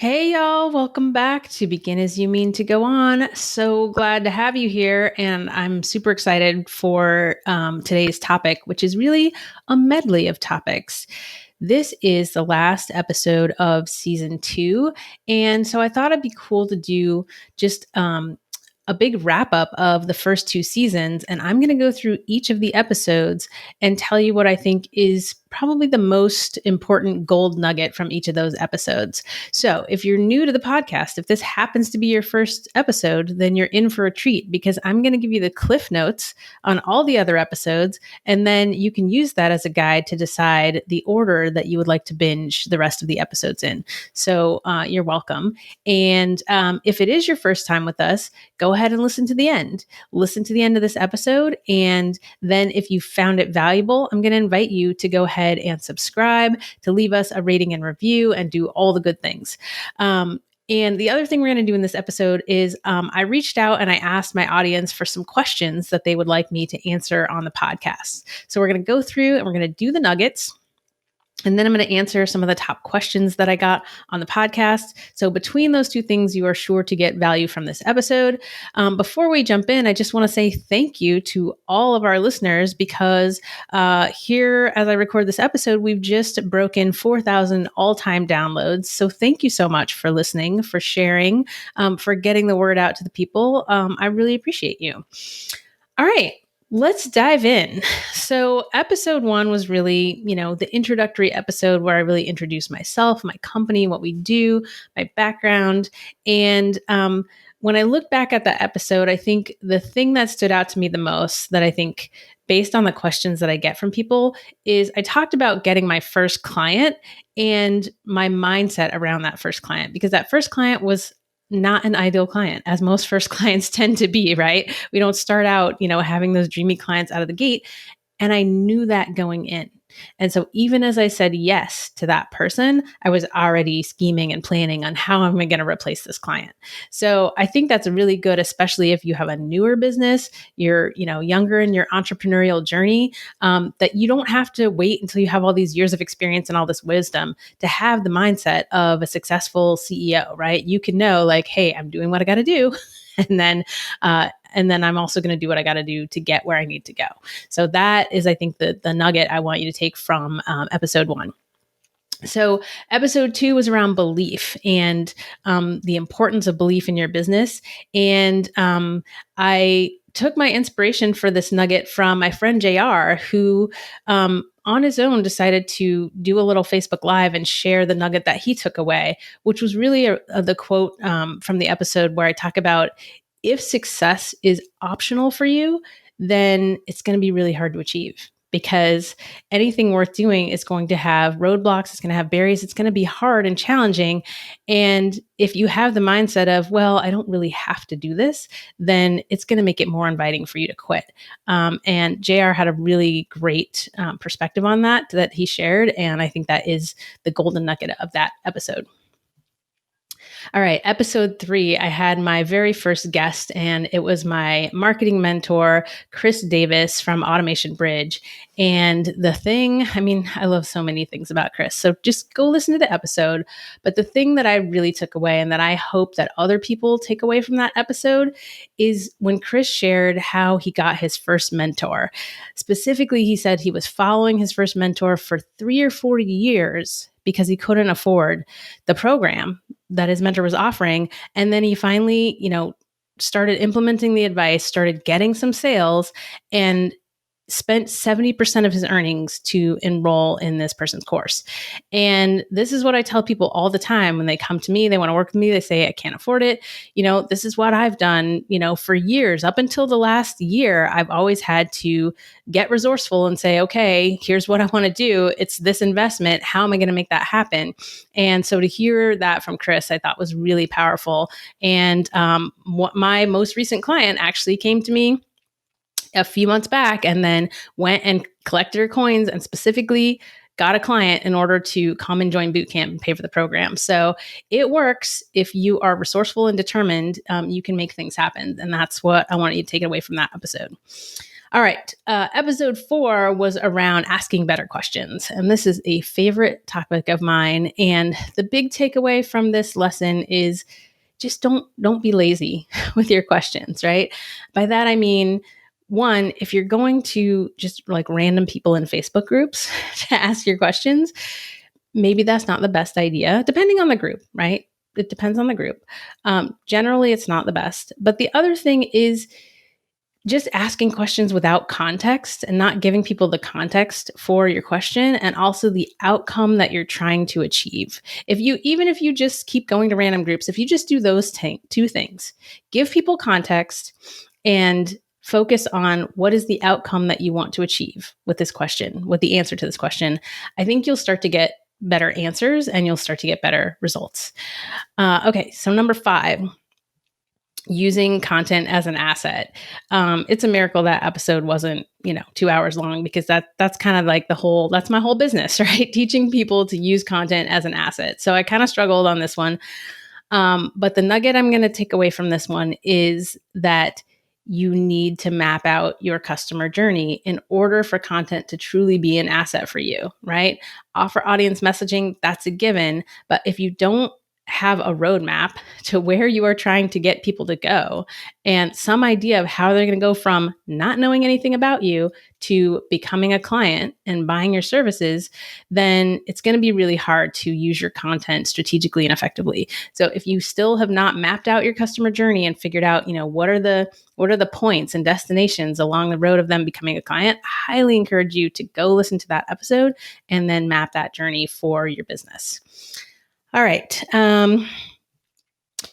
Hey y'all, welcome back to Begin As You Mean to Go On. So glad to have you here, and I'm super excited for today's topic, which is really a medley of topics. This is the last episode of season 2, and so I thought it'd be cool to do just a big wrap up of the first 2 seasons, and I'm going to go through each of the episodes and tell you what I think is probably the most important gold nugget from each of those episodes. So, if you're new to the podcast, if this happens to be your first episode, then you're in for a treat because I'm going to give you the cliff notes on all the other episodes, and then you can use that as a guide to decide the order that you would like to binge the rest of the episodes in. So, you're welcome. And if it is your first time with us, go ahead and listen to the end. Listen to the end of this episode. And then if you found it valuable, I'm going to invite you to go ahead and subscribe, to leave us a rating and review, and do all the good things. And the other thing we're going to do in this episode is I reached out and I asked my audience for some questions that they would like me to answer on the podcast. So we're going to go through and we're going to do the nuggets. And then I'm going to answer some of the top questions that I got on the podcast. So between those two things, you are sure to get value from this episode. Before we jump in, I just want to say thank you to all of our listeners because here, as I record this episode, we've just broken 4,000 all-time downloads. So thank you so much for listening, for sharing, for getting the word out to the people. I really appreciate you. All right. Let's dive in. So, episode 1 was really, the introductory episode where I really introduced myself, my company, what we do, my background. And when I look back at that episode, I think the thing that stood out to me the most, that I think based on the questions that I get from people, is I talked about getting my first client and my mindset around that first client, because that first client was not an ideal client, as most first clients tend to be, right? We don't start out, having those dreamy clients out of the gate. And I knew that going in. And so even as I said yes to that person, I was already scheming and planning on how am I going to replace this client. So I think that's really good, especially if you have a newer business, you're, younger in your entrepreneurial journey, that you don't have to wait until you have all these years of experience and all this wisdom to have the mindset of a successful CEO, right? You can know like, hey, I'm doing what I got to do. And then I'm also going to do what I got to do to get where I need to go. So that is, I think, the nugget I want you to take from episode 1. So episode 2 was around belief and the importance of belief in your business. And I took my inspiration for this nugget from my friend JR, who on his own decided to do a little Facebook Live and share the nugget that he took away, which was really the quote from the episode where I talk about, if success is optional for you, then it's going to be really hard to achieve, because anything worth doing is going to have roadblocks, it's going to have barriers, it's going to be hard and challenging. And if you have the mindset of, well, I don't really have to do this, then it's going to make it more inviting for you to quit. And JR had a really great perspective on that he shared. And I think that is the golden nugget of that episode. All right, episode 3, I had my very first guest, and it was my marketing mentor, Chris Davis from Automation Bridge. And I love so many things about Chris, so just go listen to the episode. But the thing that I really took away, and that I hope that other people take away from that episode, is when Chris shared how he got his first mentor. Specifically, he said he was following his first mentor for 3 or 4 years because he couldn't afford the program that his mentor was offering. And then he finally, started implementing the advice, started getting some sales, and spent 70% of his earnings to enroll in this person's course. And this is what I tell people all the time when they come to me, they want to work with me, they say, I can't afford it. This is what I've done, for years. Up until the last year, I've always had to get resourceful and say, okay, here's what I want to do. It's this investment. How am I going to make that happen? And so to hear that from Chris, I thought was really powerful. And my most recent client actually came to me a few months back and then went and collected her coins and specifically got a client in order to come and join Bootcamp and pay for the program. So it works. If you are resourceful and determined, you can make things happen. And that's what I want you to take away from that episode. All right. Episode 4 was around asking better questions. And this is a favorite topic of mine. And the big takeaway from this lesson is just don't be lazy with your questions, right? By that I mean, one, if you're going to just like random people in Facebook groups to ask your questions, maybe that's not the best idea, depending on the group, right? It depends on the group. Generally, it's not the best. But the other thing is just asking questions without context and not giving people the context for your question and also the outcome that you're trying to achieve. Even if you just keep going to random groups, if you just do those two things, give people context and focus on what is the outcome that you want to achieve with this question, with the answer to this question, I think you'll start to get better answers and you'll start to get better results. Okay, so number 5, using content as an asset. It's a miracle that episode wasn't, 2 hours long, because that's kind of like that's my whole business, right? Teaching people to use content as an asset. So I kind of struggled on this one. But the nugget I'm going to take away from this one is that you need to map out your customer journey in order for content to truly be an asset for you, right? Offer audience messaging, that's a given. But if you don't have a roadmap to where you are trying to get people to go and some idea of how they're going to go from not knowing anything about you to becoming a client and buying your services, then it's going to be really hard to use your content strategically and effectively. So if you still have not mapped out your customer journey and figured out, what are the points and destinations along the road of them becoming a client, I highly encourage you to go listen to that episode and then map that journey for your business. All right.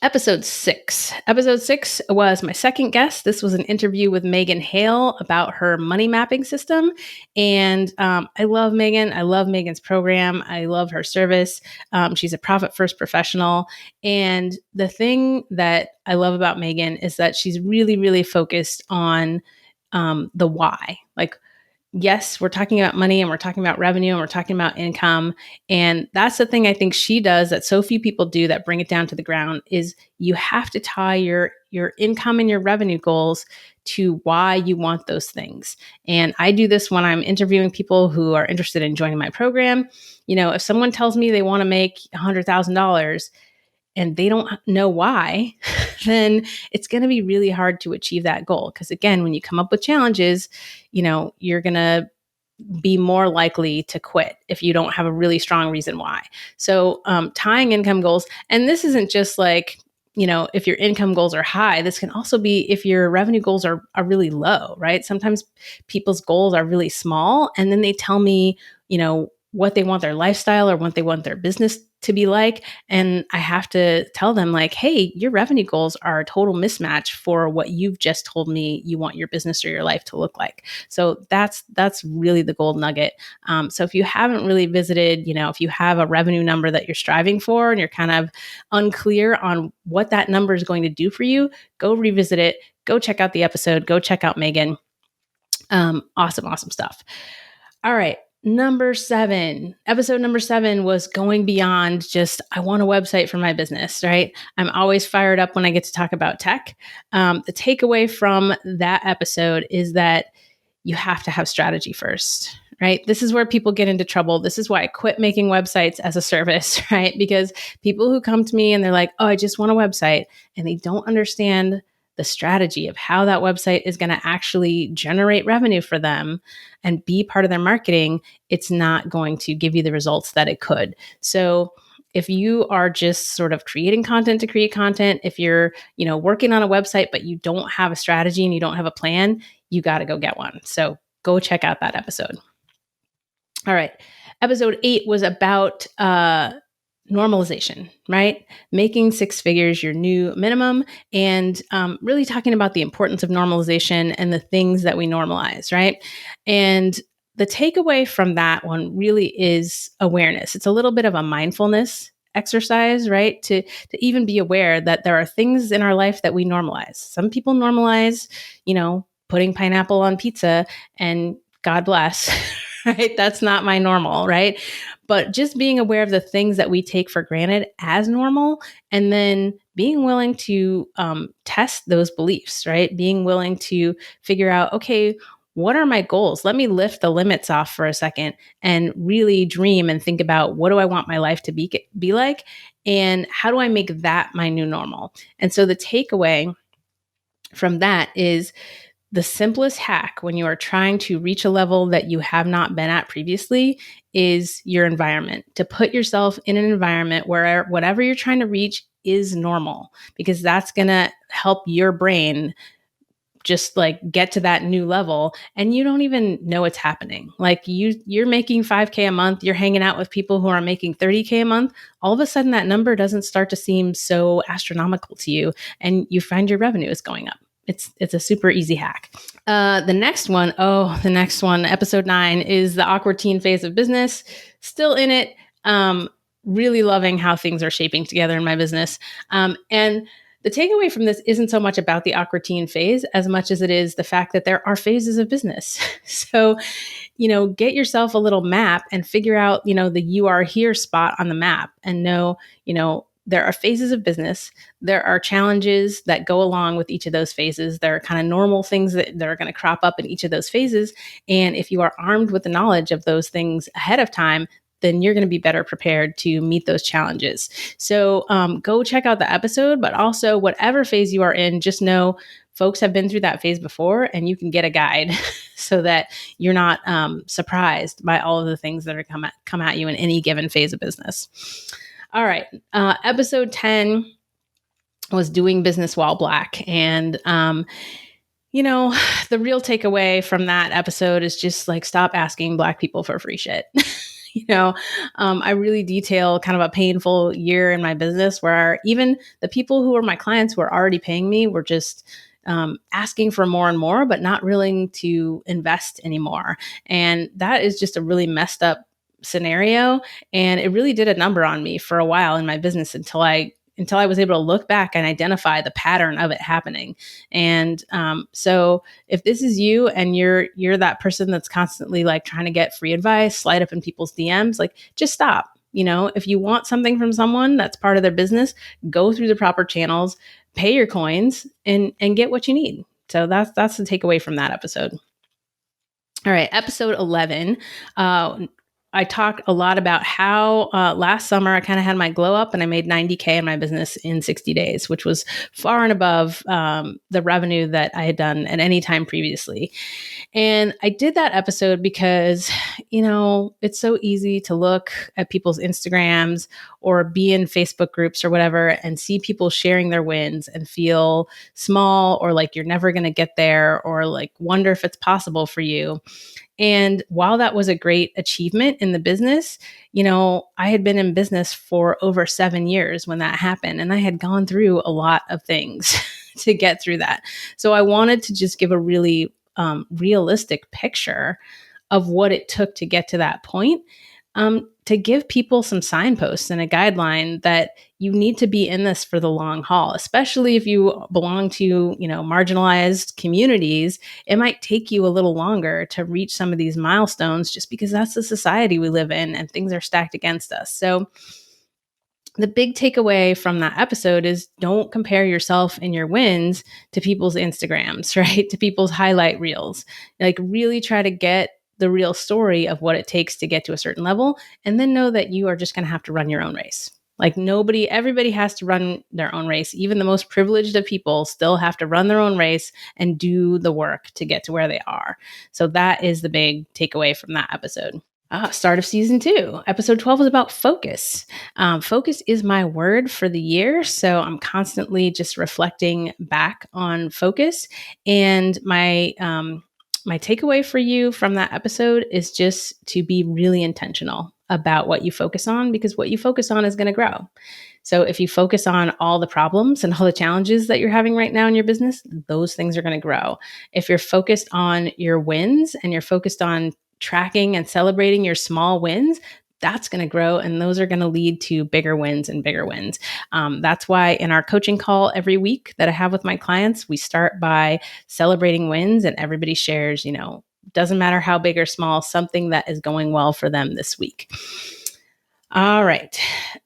Episode 6. Episode 6 was my second guest. This was an interview with Megan Hale about her money mapping system. And I love Megan. I love Megan's program. I love her service. She's a profit first professional. And the thing that I love about Megan is that she's really, really focused on the why. Like, yes, we're talking about money and we're talking about revenue and we're talking about income. And that's the thing I think she does that so few people do that bring it down to the ground is you have to tie your income and your revenue goals to why you want those things. And I do this when I'm interviewing people who are interested in joining my program. If someone tells me they want to make $100,000 and they don't know why, then it's going to be really hard to achieve that goal. Because again, when you come up with challenges, you're going to be more likely to quit if you don't have a really strong reason why. So tying income goals, and this isn't just like, if your income goals are high, this can also be if your revenue goals are really low, right? Sometimes people's goals are really small and then they tell me, what they want their lifestyle or what they want their business to be like. And I have to tell them like, hey, your revenue goals are a total mismatch for what you've just told me you want your business or your life to look like. So that's really the gold nugget. So if you haven't really visited, if you have a revenue number that you're striving for and you're kind of unclear on what that number is going to do for you, go revisit it. Go check out the episode. Go check out Megan. Awesome stuff. All right. Episode number 7 was going beyond just, I want a website for my business, right? I'm always fired up when I get to talk about tech. The takeaway from that episode is that you have to have strategy first, right? This is where people get into trouble. This is why I quit making websites as a service, right? Because people who come to me and they're like, oh, I just want a website, and they don't understand the strategy of how that website is going to actually generate revenue for them and be part of their marketing, it's not going to give you the results that it could. So if you are just sort of creating content to create content, if you're, working on a website, but you don't have a strategy and you don't have a plan, you got to go get one. So go check out that episode. All right. Episode 8 was about normalization, right? Making 6 figures your new minimum, and really talking about the importance of normalization and the things that we normalize, right? And the takeaway from that one really is awareness. It's a little bit of a mindfulness exercise, right? To even be aware that there are things in our life that we normalize. Some people normalize, putting pineapple on pizza, and God bless, right? That's not my normal, right? But just being aware of the things that we take for granted as normal, and then being willing to test those beliefs, right? Being willing to figure out, okay, what are my goals? Let me lift the limits off for a second and really dream and think about, what do I want my life to be like? And how do I make that my new normal? And so the takeaway from that is, the simplest hack when you are trying to reach a level that you have not been at previously is your environment. To put yourself in an environment where whatever you're trying to reach is normal, because that's going to help your brain just like get to that new level, and you don't even know it's happening. Like you're making 5K a month, you're hanging out with people who are making 30K a month. All of a sudden that number doesn't start to seem so astronomical to you, and you find your revenue is going up. It's a super easy hack. The next one, episode 9, is the awkward teen phase of business. Still in it. Really loving how things are shaping together in my business. And the takeaway from this isn't so much about the awkward teen phase as much as it is the fact that there are phases of business. So, get yourself a little map and figure out, the you are here spot on the map, and know, there are phases of business. There are challenges that go along with each of those phases. There are kind of normal things that are going to crop up in each of those phases. And if you are armed with the knowledge of those things ahead of time, then you're going to be better prepared to meet those challenges. So go check out the episode, but also whatever phase you are in, just know folks have been through that phase before, and you can get a guide so that you're not surprised by all of the things that are come at you in any given phase of business. All right. Episode 10 was doing business while Black. And, the real takeaway from that episode is just like, stop asking Black people for free shit. I really detail kind of a painful year in my business where even the people who were my clients who were already paying me were just asking for more and more, but not willing to invest anymore. And that is just a really messed up scenario. And it really did a number on me for a while in my business until I was able to look back and identify the pattern of it happening. And so if this is you and you're that person that's constantly like trying to get free advice, slide up in people's DMs, like just stop. If you want something from someone that's part of their business, go through the proper channels, pay your coins, and get what you need. So that's the takeaway from that episode. All right, episode 11. I talked a lot about how last summer I kind of had my glow up and I made 90K in my business in 60 days, which was far and above the revenue that I had done at any time previously. And I did that episode because, it's so easy to look at people's Instagrams or be in Facebook groups or whatever and see people sharing their wins and feel small, or like you're never going to get there, or like wonder if it's possible for you. And while that was a great achievement in the business, I had been in business for over 7 years when that happened, and I had gone through a lot of things to get through that. So I wanted to just give a really realistic picture of what it took to get to that point, to give people some signposts and a guideline that you need to be in this for the long haul, especially if you belong to, marginalized communities. It might take you a little longer to reach some of these milestones just because that's the society we live in and things are stacked against us. So the big takeaway from that episode is, don't compare yourself and your wins to people's Instagrams, right? To people's highlight reels. Like really try to get the real story of what it takes to get to a certain level, and then know that you are just going to have to run your own race. Like everybody has to run their own race. Even the most privileged of people still have to run their own race and do the work to get to where they are. So that is the big takeaway from that episode. Start of season 2. Episode 12 was about focus. Focus is my word for the year. So I'm constantly just reflecting back on focus. And my takeaway for you from that episode is just to be really intentional about what you focus on, because what you focus on is going to grow. So if you focus on all the problems and all the challenges that you're having right now in your business, those things are going to grow. If you're focused on your wins and you're focused on tracking and celebrating your small wins, that's going to grow, and those are going to lead to bigger wins and bigger wins. That's why in our coaching call every week that I have with my clients, we start by celebrating wins, and everybody shares, doesn't matter how big or small, something that is going well for them this week. All right.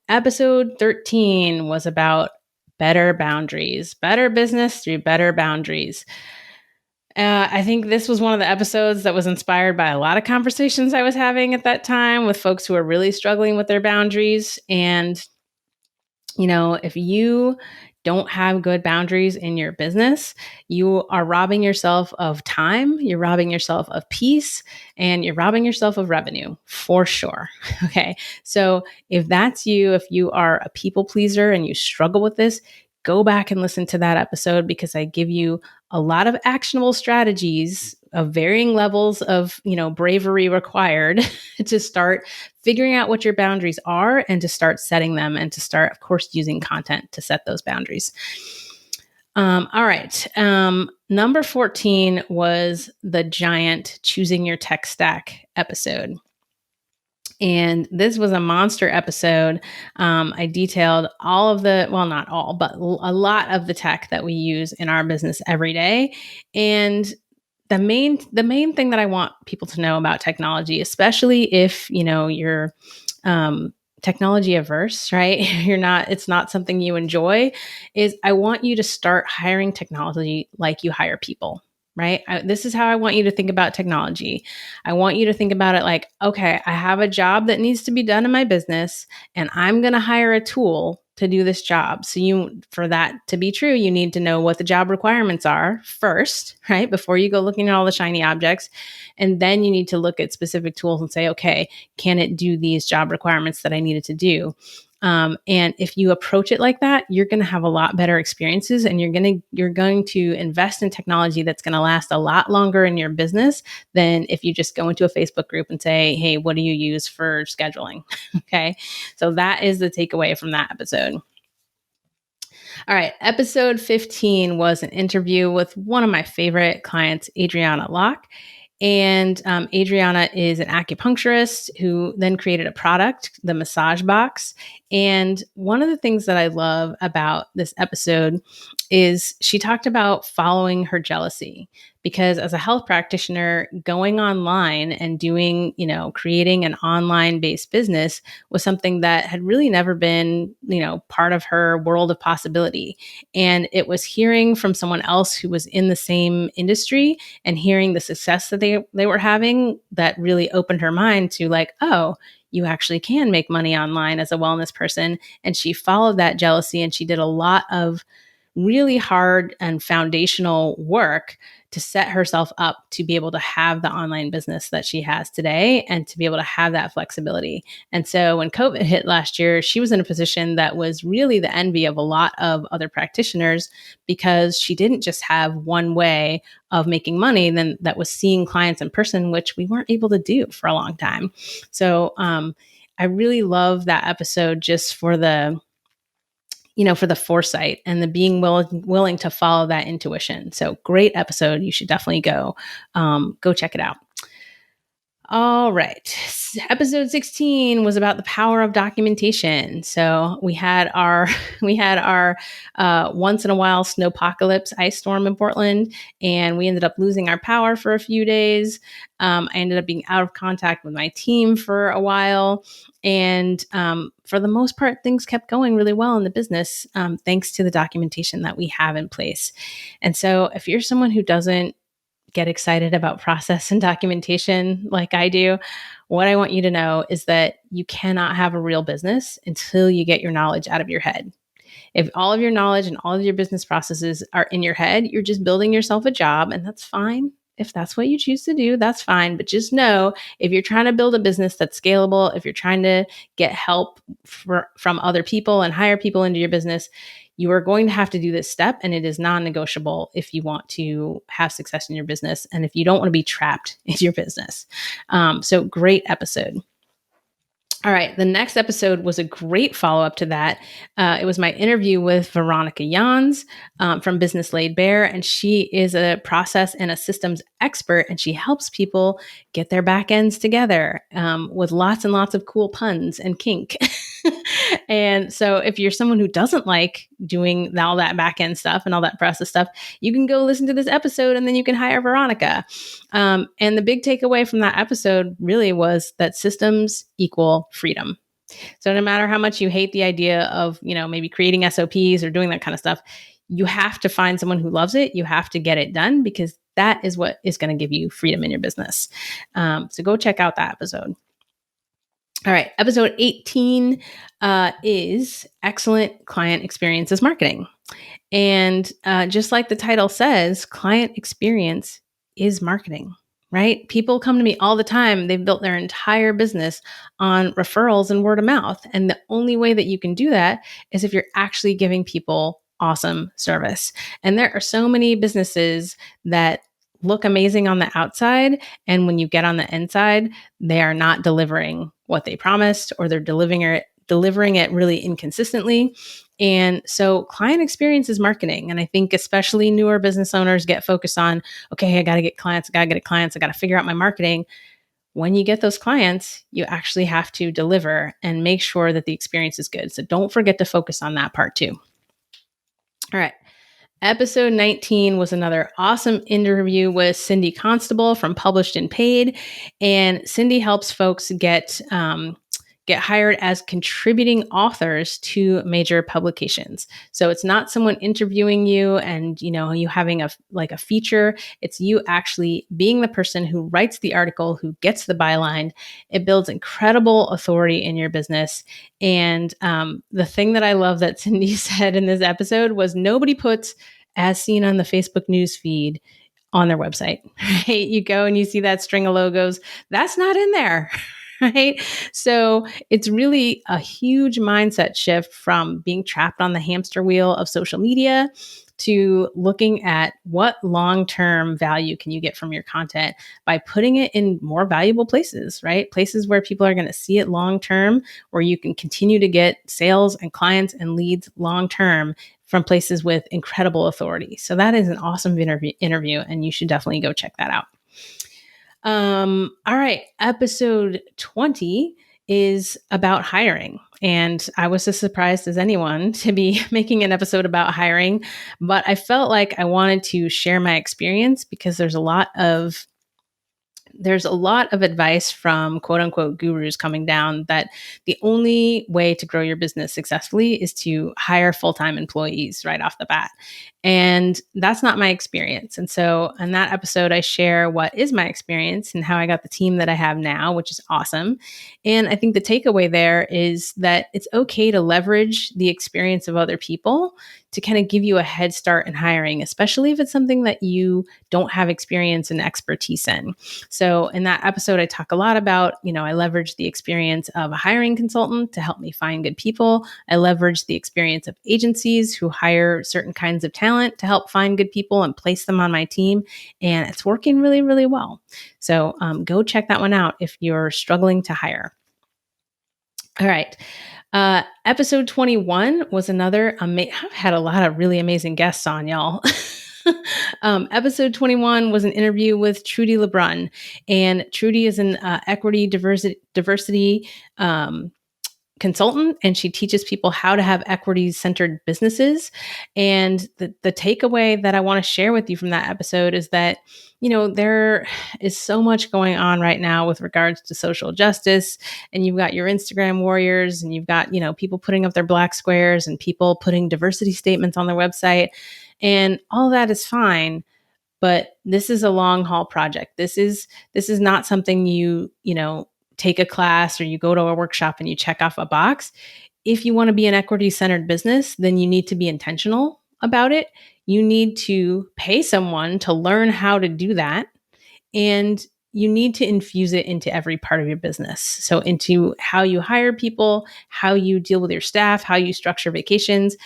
Episode 13 was about better boundaries, better business through better boundaries. I think this was one of the episodes that was inspired by a lot of conversations I was having at that time with folks who are really struggling with their boundaries. And if you don't have good boundaries in your business, you are robbing yourself of time, you're robbing yourself of peace, and you're robbing yourself of revenue for sure. Okay. So if that's you, if you are a people pleaser and you struggle with this, go back and listen to that episode because I give you a lot of actionable strategies of varying levels of, bravery required to start figuring out what your boundaries are and to start setting them and to start, of course, using content to set those boundaries. All right. Number 14 was the giant choosing your tech stack episode. And this was a monster episode. I detailed all of not all, but a lot of the tech that we use in our business every day. And the main thing that I want people to know about technology, especially if you're technology averse, right? It's not something you enjoy, is I want you to start hiring technology like you hire people. Right? This is how I want you to think about technology. I want you to think about it like, okay, I have a job that needs to be done in my business, and I'm going to hire a tool to do this job. So for that to be true, you need to know what the job requirements are first, right? Before you go looking at all the shiny objects. And then you need to look at specific tools and say, okay, can it do these job requirements that I needed to do? And if you approach it like that, you're going to have a lot better experiences, and you're going to invest in technology that's going to last a lot longer in your business than if you just go into a Facebook group and say, hey, what do you use for scheduling? Okay. So that is the takeaway from that episode. All right. Episode 15 was an interview with one of my favorite clients, Adriana Locke. And Adriana is an acupuncturist who then created a product, the massage box. And one of the things that I love about this episode is she talked about following her jealousy. Because as a health practitioner, going online and doing, creating an online based business was something that had really never been, part of her world of possibility. And it was hearing from someone else who was in the same industry and hearing the success that they were having that really opened her mind to like, oh, you actually can make money online as a wellness person. And she followed that jealousy, and she did a lot of really hard and foundational work to set herself up to be able to have the online business that she has today and to be able to have that flexibility. And so when COVID hit last year, she was in a position that was really the envy of a lot of other practitioners because she didn't just have one way of making money, then that was seeing clients in person, which we weren't able to do for a long time. So I really love that episode just for the foresight and the being willing to follow that intuition. So great episode. You should definitely go check it out. All right. Episode 16 was about the power of documentation. So we had our once in a while snowpocalypse ice storm in Portland, and we ended up losing our power for a few days. I ended up being out of contact with my team for a while. And for the most part, things kept going really well in the business, thanks to the documentation that we have in place. And so if you're someone who doesn't get excited about process and documentation like I do, what I want you to know is that you cannot have a real business until you get your knowledge out of your head. If all of your knowledge and all of your business processes are in your head, you're just building yourself a job, and that's fine. If that's what you choose to do, that's fine. But just know if you're trying to build a business that's scalable, if you're trying to get help from other people and hire people into your business, you are going to have to do this step, and it is non-negotiable if you want to have success in your business and if you don't want to be trapped in your business. So great episode. All right. The next episode was a great follow-up to that. It was my interview with Veronica Jans from Business Laid Bare, and she is a process and a systems expert, and she helps people get their back ends together with lots and lots of cool puns and kink. And so if you're someone who doesn't like doing all that back end stuff and all that process stuff, you can go listen to this episode and then you can hire Veronica. And the big takeaway from that episode really was that systems equal freedom. So no matter how much you hate the idea of, maybe creating SOPs or doing that kind of stuff, you have to find someone who loves it. You have to get it done because That is what is going to give you freedom in your business. So go check out that episode. All right. Episode 18 is Excellent Client Experiences Marketing. And just like the title says, client experience is marketing, right? People come to me all the time. They've built their entire business on referrals and word of mouth. And the only way that you can do that is if you're actually giving people awesome service. And there are so many businesses that look amazing on the outside. And when you get on the inside, they are not delivering what they promised, or they're delivering it really inconsistently. And so client experience is marketing. And I think especially newer business owners get focused on, okay, I got to get clients, I got to figure out my marketing. When you get those clients, you actually have to deliver and make sure that the experience is good. So don't forget to focus on that part too. All right. Episode 19 was another awesome interview with Cindy Constable from Published and Paid. And Cindy helps folks get hired as contributing authors to major publications. So it's not someone interviewing you and, you having a feature. It's you actually being the person who writes the article, who gets the byline. It builds incredible authority in your business. And the thing that I love that Cindy said in this episode was nobody puts "as seen on the Facebook news feed" on their website, right? You go and you see that string of logos. That's not in there. Right. So it's really a huge mindset shift from being trapped on the hamster wheel of social media to looking at what long-term value can you get from your content by putting it in more valuable places, right? Places where people are going to see it long-term, where you can continue to get sales and clients and leads long-term from places with incredible authority. So that is an awesome interview, and you should definitely go check that out. All right. Episode 20 is about hiring. And I was as surprised as anyone to be making an episode about hiring, but I felt like I wanted to share my experience because there's a lot of advice from quote unquote gurus coming down that the only way to grow your business successfully is to hire full-time employees right off the bat. And that's not my experience. And so in that episode, I share what is my experience and how I got the team that I have now, which is awesome. And I think the takeaway there is that it's okay to leverage the experience of other people to kind of give you a head start in hiring, especially if it's something that you don't have experience and expertise in. So in that episode, I talk a lot about, I leverage the experience of a hiring consultant to help me find good people. I leverage the experience of agencies who hire certain kinds of talent to help find good people and place them on my team. And it's working really, really well. So go check that one out if you're struggling to hire. All right. Episode 21 was another I've had a lot of really amazing guests on, y'all. Episode 21 was an interview with Trudy LeBrun, and Trudy is an equity diversity consultant, and she teaches people how to have equity-centered businesses. And the takeaway that I want to share with you from that episode is that, there is so much going on right now with regards to social justice. And you've got your Instagram warriors, and you've got, people putting up their black squares and people putting diversity statements on their website. And all that is fine. But this is a long haul project. This is not something you take a class or you go to a workshop and you check off a box. If you want to be an equity-centered business, then you need to be intentional about it. You need to pay someone to learn how to do that. And you need to infuse it into every part of your business. So into how you hire people, how you deal with your staff, how you structure vacations,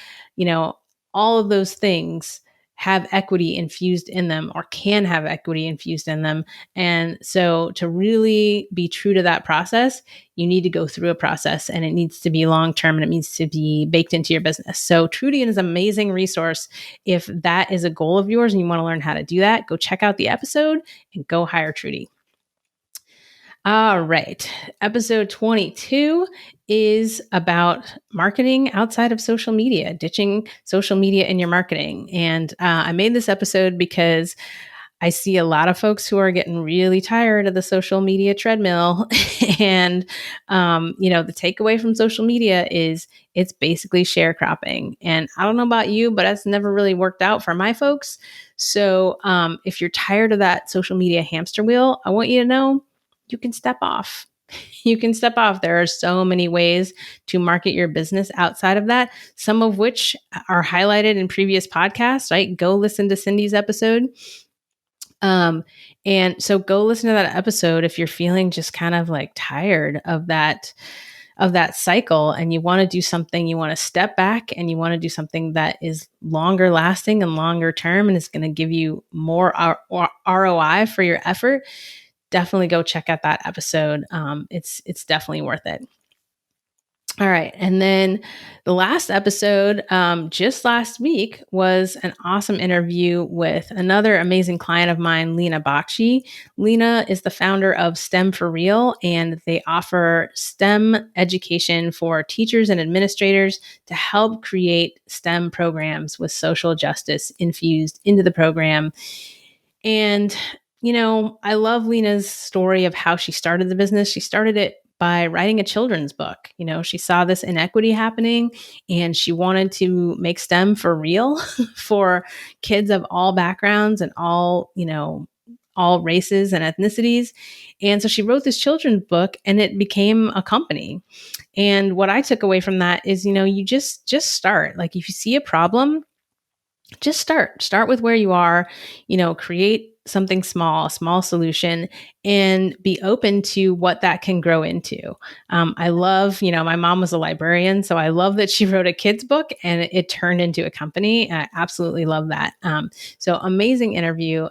all of those things have equity infused in them, or can have equity infused in them. And so to really be true to that process, you need to go through a process, and it needs to be long-term, and it needs to be baked into your business. So Trudy is an amazing resource. If that is a goal of yours and you want to learn how to do that, go check out the episode and go hire Trudy. All right. Episode 22 is about marketing outside of social media, ditching social media in your marketing. And I made this episode because I see a lot of folks who are getting really tired of the social media treadmill. And, the takeaway from social media is it's basically sharecropping. And I don't know about you, but that's never really worked out for my folks. So if you're tired of that social media hamster wheel, I want you to know you can step off. You can step off. There are so many ways to market your business outside of that, some of which are highlighted in previous podcasts, right? Go listen to Cindy's episode. And so go listen to that episode if you're feeling just kind of like tired of that cycle and you want to do something, you want to step back and you want to do something that is longer lasting and longer term and is going to give you more ROI for your effort. Definitely go check out that episode. It's definitely worth it. All right. And then the last episode, just last week, was an awesome interview with another amazing client of mine, Lena Bakshi. Lena is the founder of STEM for Real, and they offer STEM education for teachers and administrators to help create STEM programs with social justice infused into the program. And, I love Lena's story of how she started the business. She started it by writing a children's book. She saw this inequity happening and she wanted to make STEM for real for kids of all backgrounds and all races and ethnicities. And so she wrote this children's book and it became a company. And what I took away from that is, you just start. Like if you see a problem, just start with where you are, create something small, a small solution, and be open to what that can grow into. I love, my mom was a librarian, so I love that she wrote a kid's book and it turned into a company. I absolutely love that. So amazing interview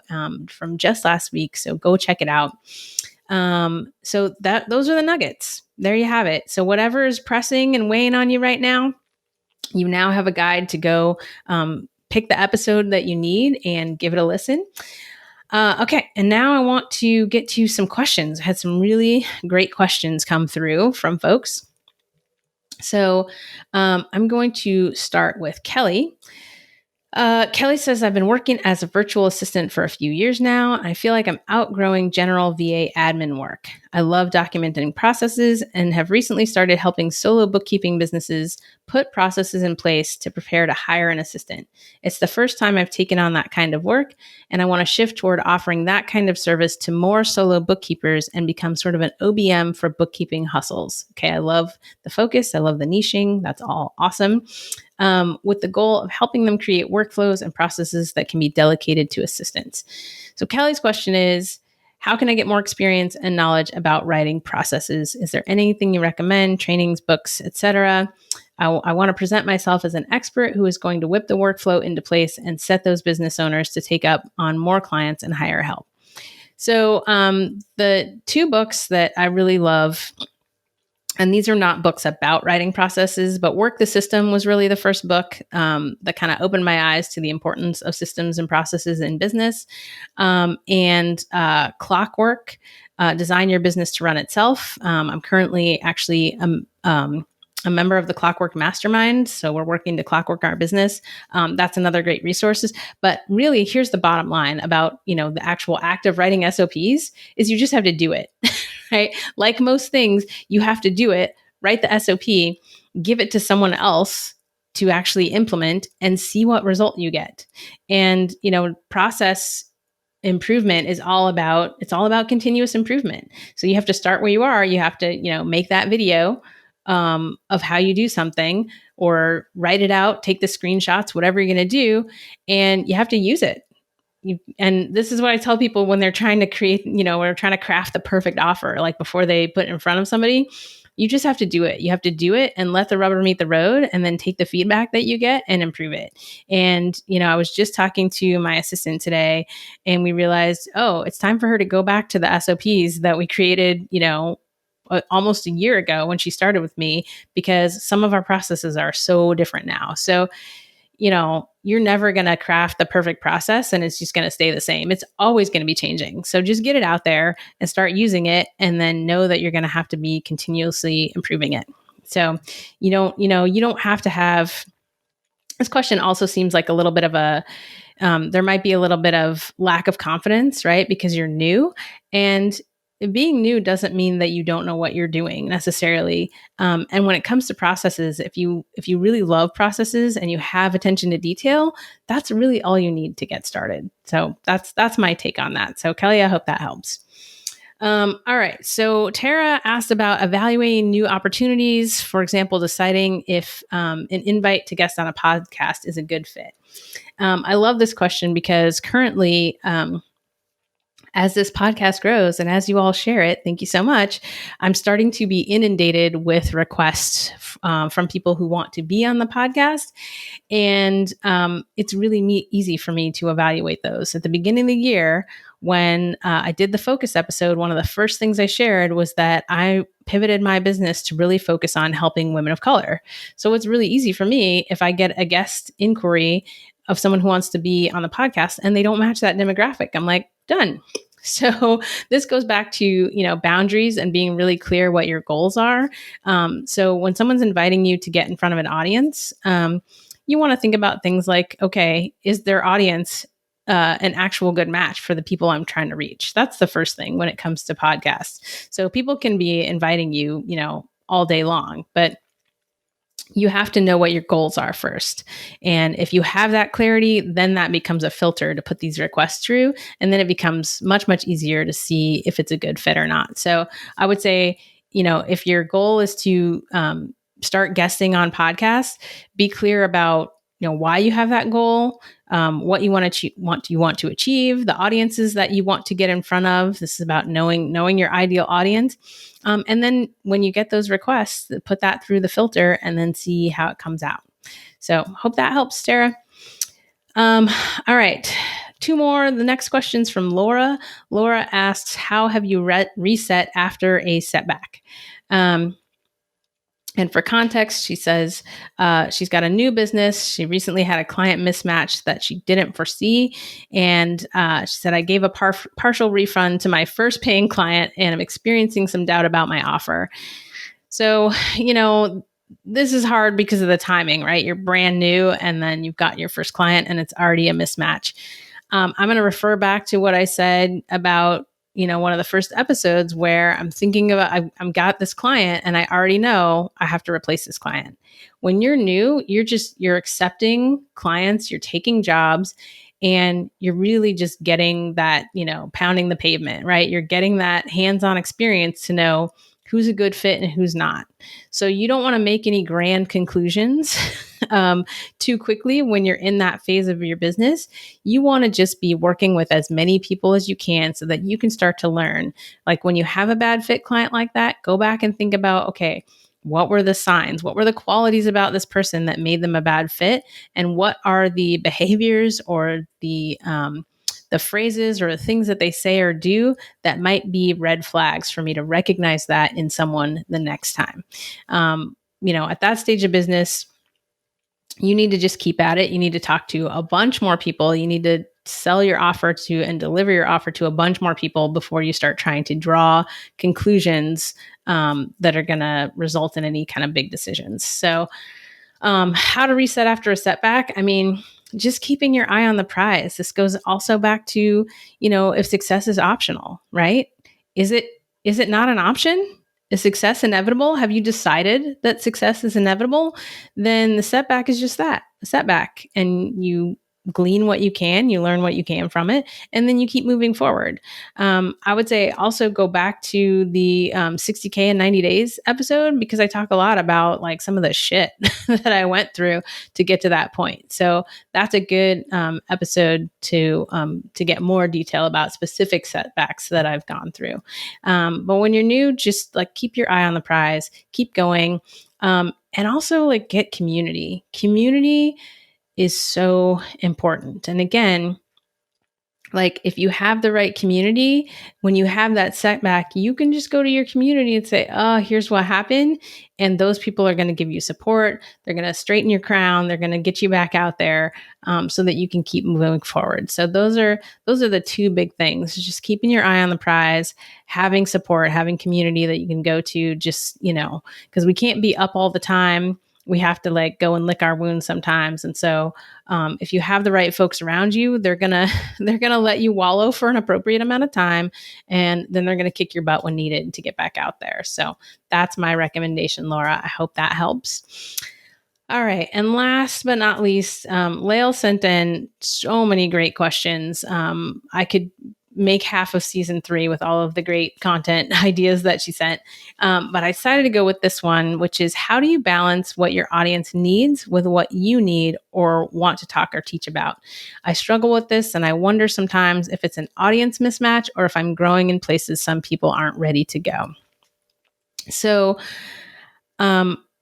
from just last week. So go check it out. So those are the nuggets. There you have it. So whatever is pressing and weighing on you right now, you now have a guide to go pick the episode that you need and give it a listen. Okay, and now I want to get to some questions. I had some really great questions come through from folks. So I'm going to start with Kelly. Kelly says, I've been working as a virtual assistant for a few years now. And I feel like I'm outgrowing general VA admin work. I love documenting processes and have recently started helping solo bookkeeping businesses put processes in place to prepare to hire an assistant. It's the first time I've taken on that kind of work, and I want to shift toward offering that kind of service to more solo bookkeepers and become sort of an OBM for bookkeeping hustles. Okay, I love the focus. I love the niching. That's all awesome. With the goal of helping them create workflows and processes that can be delegated to assistants. So Kelly's question is, how can I get more experience and knowledge about writing processes? Is there anything you recommend, trainings, books, etc.? I want to present myself as an expert who is going to whip the workflow into place and set those business owners to take up on more clients and hire help. So the two books that I really love, and these are not books about writing processes, but Work the System was really the first book that kind of opened my eyes to the importance of systems and processes in business. And Clockwork, Design Your Business to Run Itself. I'm currently actually a member of the Clockwork Mastermind. So we're working to clockwork our business. That's another great resource. But really, here's the bottom line about, the actual act of writing SOPs is you just have to do it, right? Like most things, you have to do it, write the SOP, give it to someone else to actually implement and see what result you get. And, process improvement is all about continuous improvement. So you have to start where you are. You have to, make that video of how you do something, or write it out, take the screenshots, whatever you're going to do, and you have to use it. And this is what I tell people when they're trying to create, or trying to craft the perfect offer, like before they put it in front of somebody, you just have to do it. You have to do it and let the rubber meet the road, and then take the feedback that you get and improve it. And, I was just talking to my assistant today, and we realized, it's time for her to go back to the SOPs that we created, almost a year ago when she started with me, because some of our processes are so different now. So, you're never going to craft the perfect process and it's just going to stay the same. It's always going to be changing. So just get it out there and start using it, and then know that you're going to have to be continuously improving it. So you don't have to have, this question also seems like a little bit of a, There might be a little bit of lack of confidence, right? Because you're new, and being new doesn't mean that you don't know what you're doing necessarily. And when it comes to processes, if you really love processes and you have attention to detail, that's really all you need to get started. So that's my take on that. So Kelly, I hope that helps. All right. So Tara asked about evaluating new opportunities, for example, deciding if an invite to guest on a podcast is a good fit. I love this question because currently, as this podcast grows and as you all share it, thank you so much. I'm starting to be inundated with requests from people who want to be on the podcast. And it's really easy for me to evaluate those. At the beginning of the year, when I did the focus episode, one of the first things I shared was that I pivoted my business to really focus on helping women of color. So it's really easy for me if I get a guest inquiry of someone who wants to be on the podcast and they don't match that demographic. I'm like, done. So this goes back to, boundaries and being really clear what your goals are. So when someone's inviting you to get in front of an audience, you want to think about things like, okay, is their audience an actual good match for the people I'm trying to reach? That's the first thing when it comes to podcasts. So people can be inviting you, all day long, but you have to know what your goals are first. And if you have that clarity, then that becomes a filter to put these requests through. And then it becomes much, much easier to see if it's a good fit or not. So I would say, if your goal is to start guesting on podcasts, be clear about why you have that goal, what you want to achieve, the audiences that you want to get in front of. This is about knowing your ideal audience. And then when you get those requests, put that through the filter and then see how it comes out. So hope that helps, Tara. All right. Two more. The next question's from Laura. Laura asks, how have you reset after a setback? And for context, she says she's got a new business. She recently had a client mismatch that she didn't foresee. And she said, I gave a partial refund to my first paying client, and I'm experiencing some doubt about my offer. So, this is hard because of the timing, right? You're brand new, and then you've got your first client, and it's already a mismatch. I'm going to refer back to what I said about one of the first episodes where I'm thinking about, I've got this client and I already know I have to replace this client. When you're new, you're accepting clients, you're taking jobs, and you're really just getting that, pounding the pavement, right? You're getting that hands-on experience to know who's a good fit and who's not. So you don't want to make any grand conclusions too quickly when you're in that phase of your business. You want to just be working with as many people as you can so that you can start to learn. Like when you have a bad fit client like that, go back and think about, okay, what were the signs? What were the qualities about this person that made them a bad fit? And what are the behaviors or the phrases or the things that they say or do that might be red flags for me to recognize that in someone the next time. At that stage of business, you need to just keep at it. You need to talk to a bunch more people. You need to sell your offer to and deliver your offer to a bunch more people before you start trying to draw conclusions that are going to result in any kind of big decisions. So how to reset after a setback? I mean, just keeping your eye on the prize. This goes also back to, if success is optional, right? Is it not an option? Is success inevitable? Have you decided that success is inevitable? Then the setback is just that, a setback. And you glean what you can, you learn what you can from it, and then you keep moving forward. I would say also go back to the 60K in 90 days episode, because I talk a lot about like some of the shit that I went through to get to that point. So that's a good episode to get more detail about specific setbacks that I've gone through. But when you're new, just like keep your eye on the prize, keep going. And also like get community. Community is so important. And again, like if you have the right community, when you have that setback, you can just go to your community and say, oh, here's what happened. And those people are going to give you support. They're going to straighten your crown. They're going to get you back out there so that you can keep moving forward. So those are the two big things. Just keeping your eye on the prize, having support, having community that you can go to, just, because we can't be up all the time. we have to like go and lick our wounds sometimes. And so if you have the right folks around you, they're gonna they're gonna let you wallow for an appropriate amount of time, and then they're gonna kick your butt when needed to get back out there. So that's my recommendation, Laura. I hope that helps. All right. And last but not least, Lael sent in so many great questions. I could make half of season 3 with all of the great content ideas that she sent. But I decided to go with this one, which is how do you balance what your audience needs with what you need or want to talk or teach about? I struggle with this, and I wonder sometimes if it's an audience mismatch or if I'm growing in places some people aren't ready to go. So,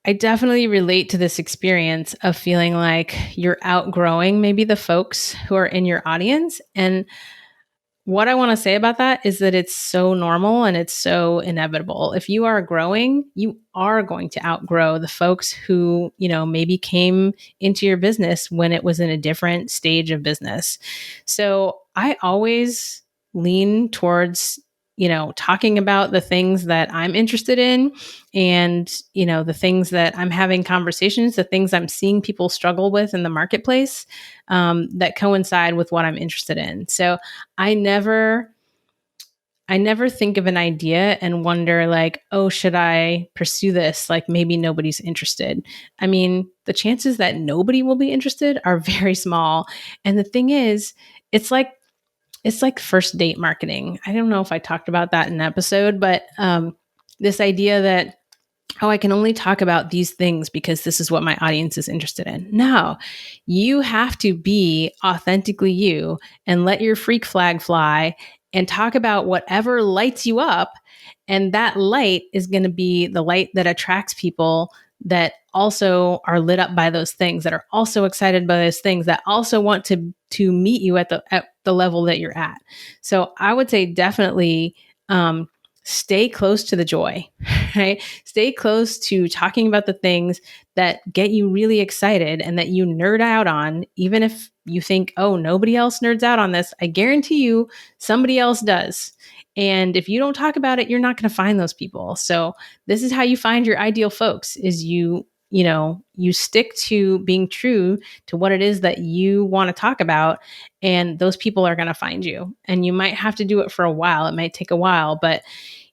I definitely relate to this experience of feeling like you're outgrowing maybe the folks who are in your audience. And what I want to say about that is that it's so normal and it's so inevitable. If you are growing, you are going to outgrow the folks who, maybe came into your business when it was in a different stage of business. So I always lean towards talking about the things that I'm interested in and, the things that I'm having conversations, the things I'm seeing people struggle with in the marketplace that coincide with what I'm interested in. So I never think of an idea and wonder like, oh, should I pursue this? Like maybe nobody's interested. I mean, the chances that nobody will be interested are very small. And the thing is, it's like first date marketing. I don't know if I talked about that in an episode, but this idea that, oh, I can only talk about these things because this is what my audience is interested in. No, you have to be authentically you and let your freak flag fly and talk about whatever lights you up. And that light is going to be the light that attracts people that also are lit up by those things, that are also excited by those things, that also want to meet you at the level that you're at. So I would say definitely stay close to the joy, right? Stay close to talking about the things that get you really excited and that you nerd out on, even if you think, oh, nobody else nerds out on this. I guarantee you somebody else does. And if you don't talk about it, you're not going to find those people. So this is how you find your ideal folks is you stick to being true to what it is that you want to talk about, and those people are going to find you. And you might have to do it for a while. It might take a while, but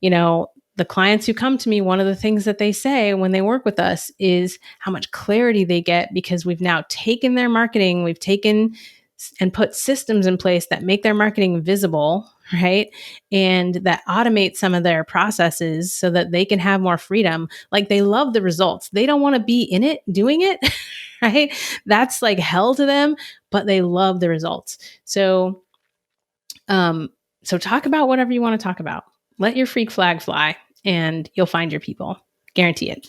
the clients who come to me, one of the things that they say when they work with us is how much clarity they get because we've now taken their marketing, we've taken and put systems in place that make their marketing visible, right? And that automate some of their processes so that they can have more freedom. Like they love the results. They don't want to be in it, doing it, right? That's like hell to them, but they love the results. So talk about whatever you want to talk about. Let your freak flag fly and you'll find your people. Guarantee it.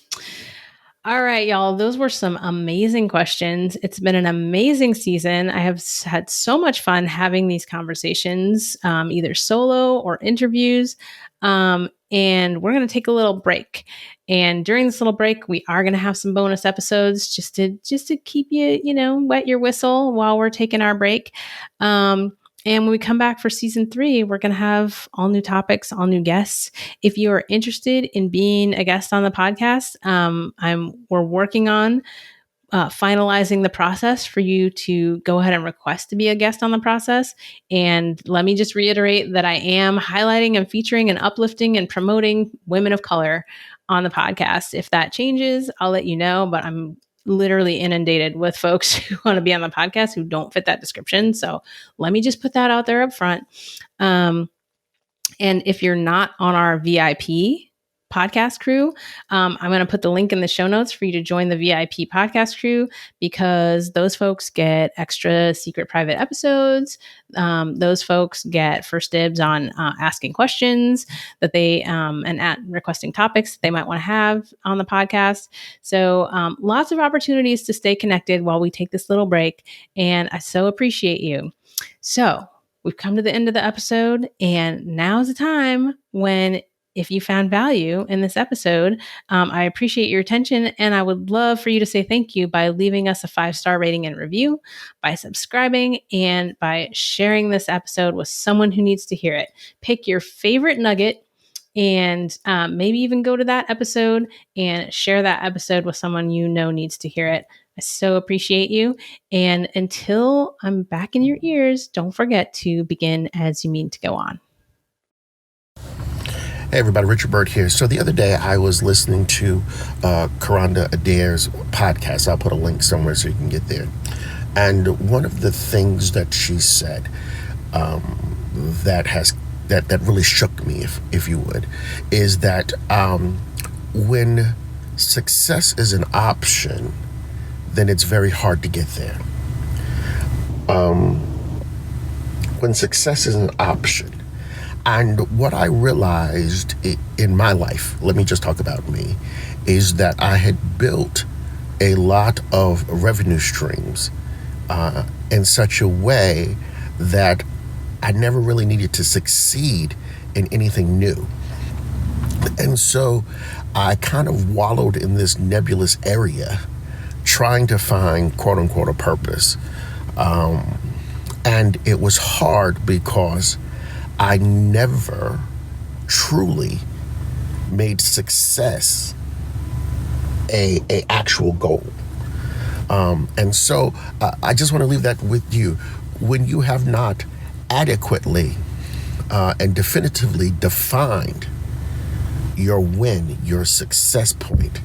All right, y'all. Those were some amazing questions. It's been an amazing season. I have had so much fun having these conversations, either solo or interviews. And we're going to take a little break. And during this little break, we are going to have some bonus episodes just to keep you, wet your whistle while we're taking our break. And when we come back for season 3, we're going to have all new topics, all new guests. If you are interested in being a guest on the podcast, we're working on finalizing the process for you to go ahead and request to be a guest on the process. And let me just reiterate that I am highlighting and featuring and uplifting and promoting women of color on the podcast. If that changes, I'll let you know, but I'm literally inundated with folks who want to be on the podcast who don't fit that description. So let me just put that out there up front. And if you're not on our VIP podcast crew, I'm going to put the link in the show notes for you to join the VIP podcast crew because those folks get extra secret private episodes. Those folks get first dibs on asking questions that they and at requesting topics they might want to have on the podcast. So lots of opportunities to stay connected while we take this little break. And I so appreciate you. So we've come to the end of the episode, and now's the time when if you found value in this episode, I appreciate your attention, and I would love for you to say thank you by leaving us a 5-star rating and review, by subscribing, and by sharing this episode with someone who needs to hear it. Pick your favorite nugget and maybe even go to that episode and share that episode with someone you know needs to hear it. I so appreciate you. And until I'm back in your ears, don't forget to begin as you mean to go on. Hey everybody, Richard Bird here. So the other day I was listening to Kronda Adair's podcast. I'll put a link somewhere so you can get there. And one of the things that she said that really shook me, if you would, is that when success is an option, then it's very hard to get there. When success is an option. And what I realized in my life, let me just talk about me, is that I had built a lot of revenue streams in such a way that I never really needed to succeed in anything new. And so I kind of wallowed in this nebulous area trying to find, quote unquote, a purpose. And it was hard because I never truly made success a actual goal. And so I just want to leave that with you. When you have not adequately and definitively defined your win, your success point,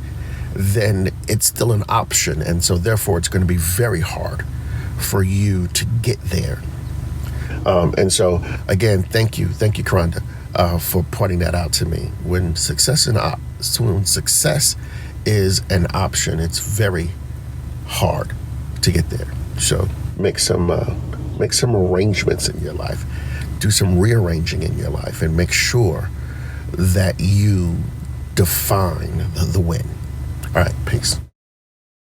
then it's still an option. And so therefore it's going to be very hard for you to get there. And so, again, thank you, Kronda, for pointing that out to me. When success is an option, it's very hard to get there. So make some arrangements in your life, do some rearranging in your life, and make sure that you define the win. All right, peace.